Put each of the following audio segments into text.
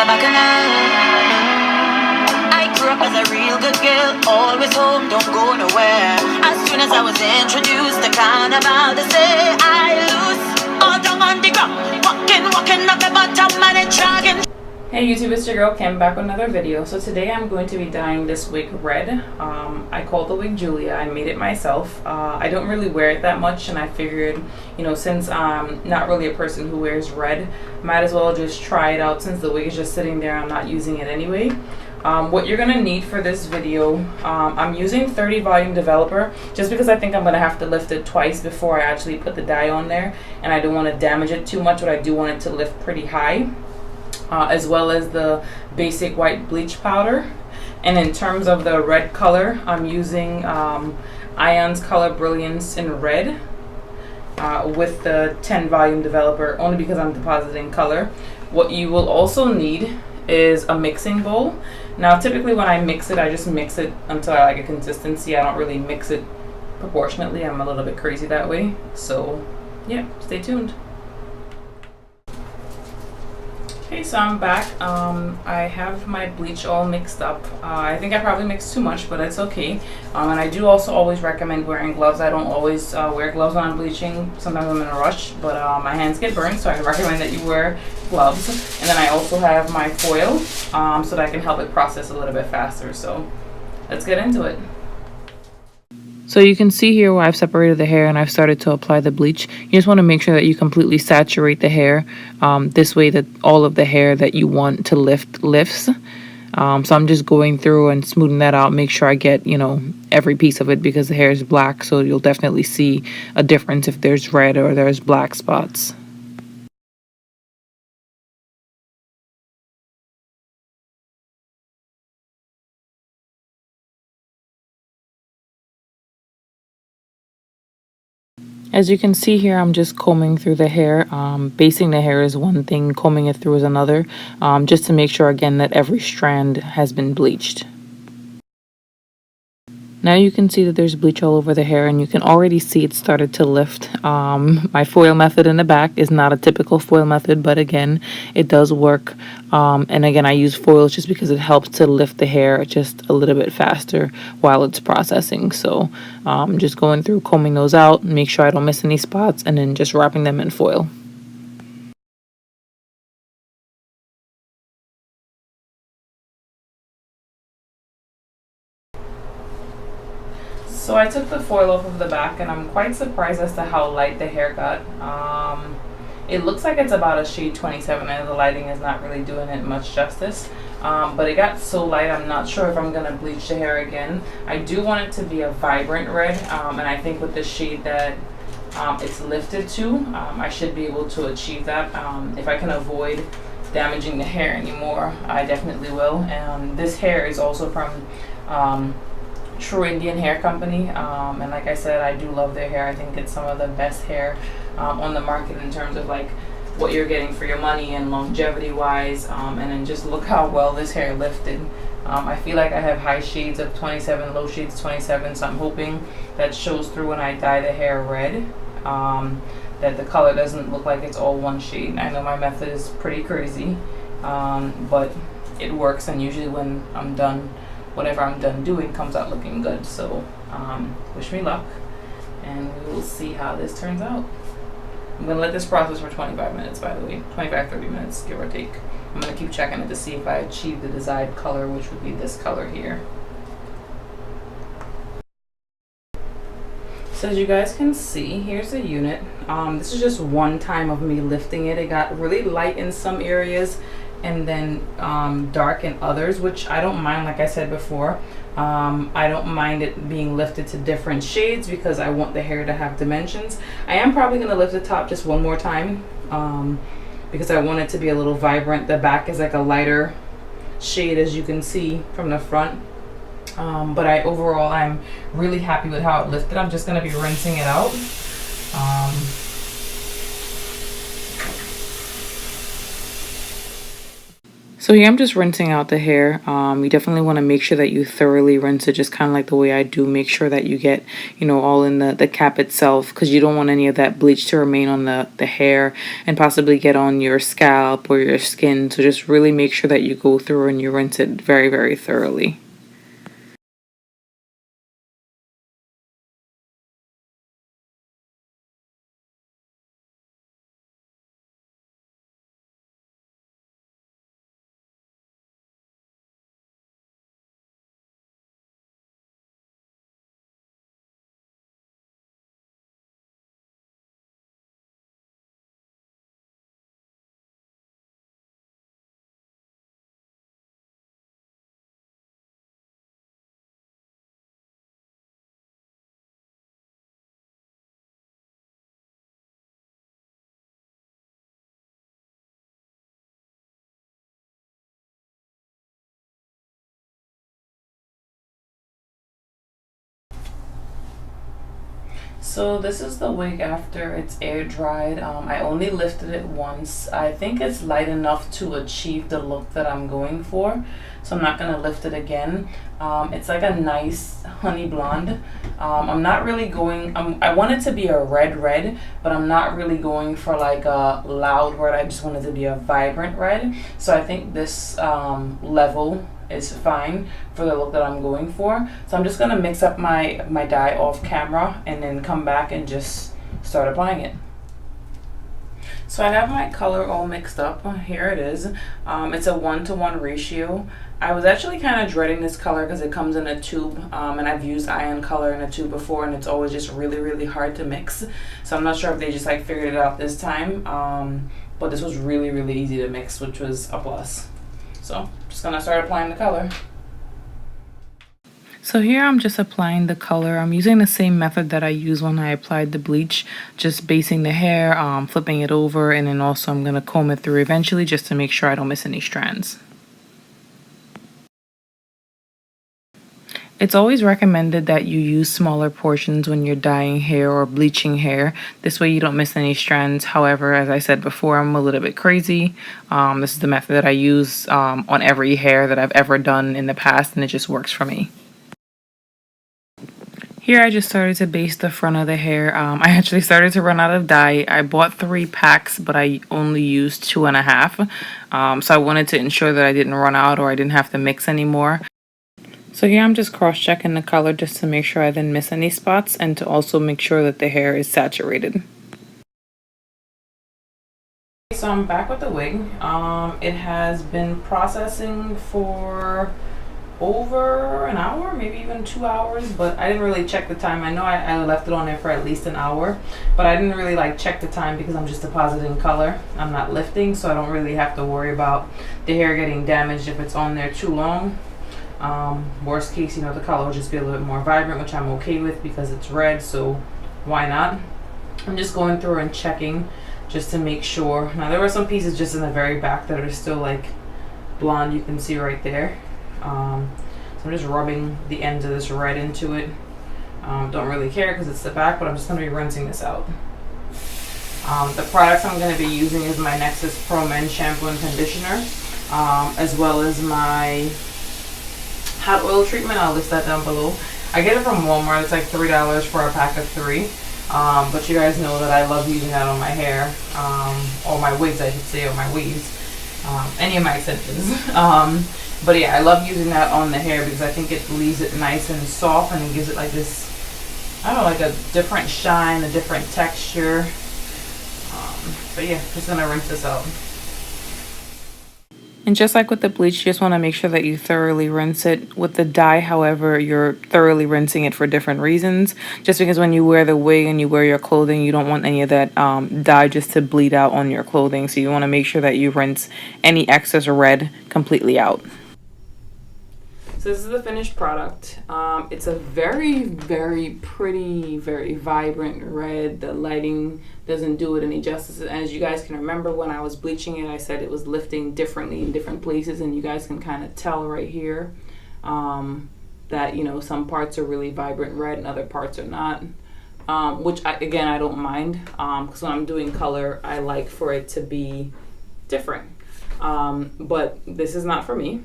I grew up as a real good girl, always home, don't go nowhere. As soon as I was introduced, the kind about to say I lose all down on the ground, walking up the bottom and it dragging. Hey YouTube, it's your girl Kim back with another video. So today I'm going to be dyeing this wig red. I called the wig Julia. I made it myself. I don't really wear it that much, and I figured, you know, since I'm not really a person who wears red, might as well just try it out since the wig is just sitting there. I'm not using it anyway. What you're gonna need for this video, I'm using 30 volume developer just because I think I'm gonna have to lift it twice before I actually put the dye on there, and I don't want to damage it too much, but I do want it to lift pretty high. As well as the basic white bleach powder. And in terms of the red color, I'm using Ion's Color Brilliance in red with the 10 volume developer, only because I'm depositing color. What you will also need is a mixing bowl. Now typically when I mix it, I just mix it until I like a consistency. I don't really mix it proportionately. I'm a little bit crazy that way. So yeah, stay tuned. Okay, so I'm back. I have my bleach all mixed up. I think I probably mixed too much, but it's okay. And I do also always recommend wearing gloves. I don't always wear gloves when I'm bleaching. Sometimes I'm in a rush, but my hands get burned, so I recommend that you wear gloves. And then I also have my foil so that I can help it process a little bit faster. So let's get into it. So you can see here where I've separated the hair and I've started to apply the bleach. You just want to make sure that you completely saturate the hair this way that all of the hair that you want to lifts. So I'm just going through and smoothing that out, make sure I get, you know, every piece of it because the hair is black, so you'll definitely see a difference if there's red or there's black spots. As you can see here, I'm just combing through the hair. Basing the hair is one thing, combing it through is another, just to make sure again that every strand has been bleached. Now you can see that there's bleach all over the hair, and you can already see it started to lift. My foil method in the back is not a typical foil method, but again, it does work. And again, I use foils just because it helps to lift the hair just a little bit faster while it's processing. So just going through, combing those out, make sure I don't miss any spots, and then just wrapping them in foil. So I took the foil off of the back, and I'm quite surprised as to how light the hair got. It looks like it's about a shade 27, and the lighting is not really doing it much justice. But it got so light, I'm not sure if I'm going to bleach the hair again. I do want it to be a vibrant red, and I think with the shade that it's lifted to, I should be able to achieve that. If I can avoid damaging the hair anymore, I definitely will. And this hair is also from True Indian Hair Company, and like I said, I do love their hair. I think it's some of the best hair on the market in terms of like what you're getting for your money and longevity wise, and then just look how well this hair lifted. I feel like I have high shades of 27, low shades 27, so I'm hoping that shows through when I dye the hair red, that the color doesn't look like it's all one shade. I know my method is pretty crazy, but it works, and usually when I'm done, whatever I'm done doing comes out looking good. So wish me luck, and we will see how this turns out. I'm going to let this process for 25 minutes, by the way, 25-30 minutes, give or take. I'm going to keep checking it to see if I achieve the desired color, which would be this color here. So as you guys can see, here's the unit. This is just one time of me lifting it. It got really light in some areas and then dark in others, which I don't mind. Like I said before, I don't mind it being lifted to different shades because I want the hair to have dimensions. I am probably going to lift the top just one more time because I want it to be a little vibrant. The back is like a lighter shade, as you can see from the front, but overall I'm really happy with how it lifted. I'm just going to be rinsing it out. So here I'm just rinsing out the hair. You definitely want to make sure that you thoroughly rinse it, just kind of like the way I do. Make sure that you get, all in the cap itself, because you don't want any of that bleach to remain on the hair and possibly get on your scalp or your skin. So just really make sure that you go through and you rinse it very, very thoroughly. So this is the wig after it's air dried. I only lifted it once. I think it's light enough to achieve the look that I'm going for, so I'm not gonna lift it again. It's like a nice honey blonde. I'm not really going, I want it to be a red, but I'm not really going for like a loud red. I just want it to be a vibrant red. So I think this level is fine for the look that I'm going for. So I'm just gonna mix up my dye off camera and then come back and just start applying it. So I have my color all mixed up. Here it is. It's a 1-to-1 ratio. I was actually kind of dreading this color because it comes in a tube, and I've used iron color in a tube before, and it's always just really hard to mix. So I'm not sure if they just like figured it out this time, but this was really easy to mix, which was a plus. So I'm just gonna start applying the color. So here I'm just applying the color. I'm using the same method that I used when I applied the bleach, just basing the hair, flipping it over, and then also I'm gonna comb it through eventually just to make sure I don't miss any strands. It's always recommended that you use smaller portions when you're dyeing hair or bleaching hair. This way you don't miss any strands. However, as I said before, I'm a little bit crazy. This is the method that I use on every hair that I've ever done in the past, and it just works for me. Here I just started to base the front of the hair. I actually started to run out of dye. I bought 3 packs, but I only used 2.5. So I wanted to ensure that I didn't run out or I didn't have to mix anymore. So here I'm just cross-checking the color just to make sure I didn't miss any spots and to also make sure that the hair is saturated. So I'm back with the wig. It has been processing for over an hour, maybe even 2 hours, but I didn't really check the time. I know I left it on there for at least an hour, but I didn't really like check the time because I'm just depositing color. I'm not lifting, so I don't really have to worry about the hair getting damaged if it's on there too long. Worst case, the color will just be a little bit more vibrant, which I'm okay with because it's red, so why not? I'm just going through and checking just to make sure. Now there were some pieces just in the very back that are still like blonde, you can see right there. So I'm just rubbing the ends of this red into it. Don't really care because it's the back, but I'm just going to be rinsing this out. The products I'm going to be using is my Nexus Pro Men shampoo and conditioner, as well as my hot oil treatment. I'll list that down below. I get it from Walmart. It's like $3 for a pack of 3. But you guys know that I love using that on my hair, or my wigs, I should say, or my weaves, any of my extensions. But yeah, I love using that on the hair because I think it leaves it nice and soft and it gives it like this, I don't know, like a different shine, a different texture. But yeah, just gonna rinse this out. And just like with the bleach, you just want to make sure that you thoroughly rinse it. With the dye, however, you're thoroughly rinsing it for different reasons. Just because when you wear the wig and you wear your clothing, you don't want any of that dye just to bleed out on your clothing. So you want to make sure that you rinse any excess red completely out. So this is the finished product. It's a very pretty, very vibrant red. The lighting doesn't do it any justice. As you guys can remember, when I was bleaching it, I said it was lifting differently in different places, and you guys can kind of tell right here that some parts are really vibrant red and other parts are not. Which again I don't mind because when I'm doing color, I like for it to be different. But this is not for me.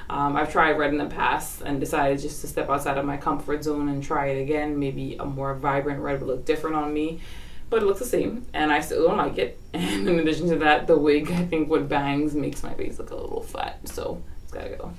I've tried red in the past and decided just to step outside of my comfort zone and try it again. Maybe a more vibrant red would look different on me, but it looks the same and I still don't like it. And in addition to that, the wig, I think with bangs, makes my face look a little flat, so it's gotta go.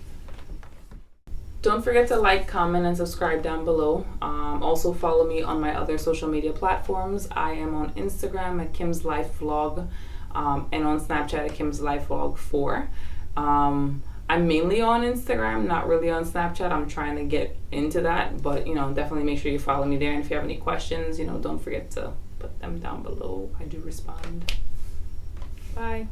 Don't forget to like, comment, and subscribe down below. Also follow me on my other social media platforms. I am on Instagram at Kim's Life Vlog, and on Snapchat at Kim's Life Vlog 4. I'm mainly on Instagram, not really on Snapchat. I'm trying to get into that, but definitely make sure you follow me there. And if you have any questions, don't forget to put them down below. I do respond. Bye.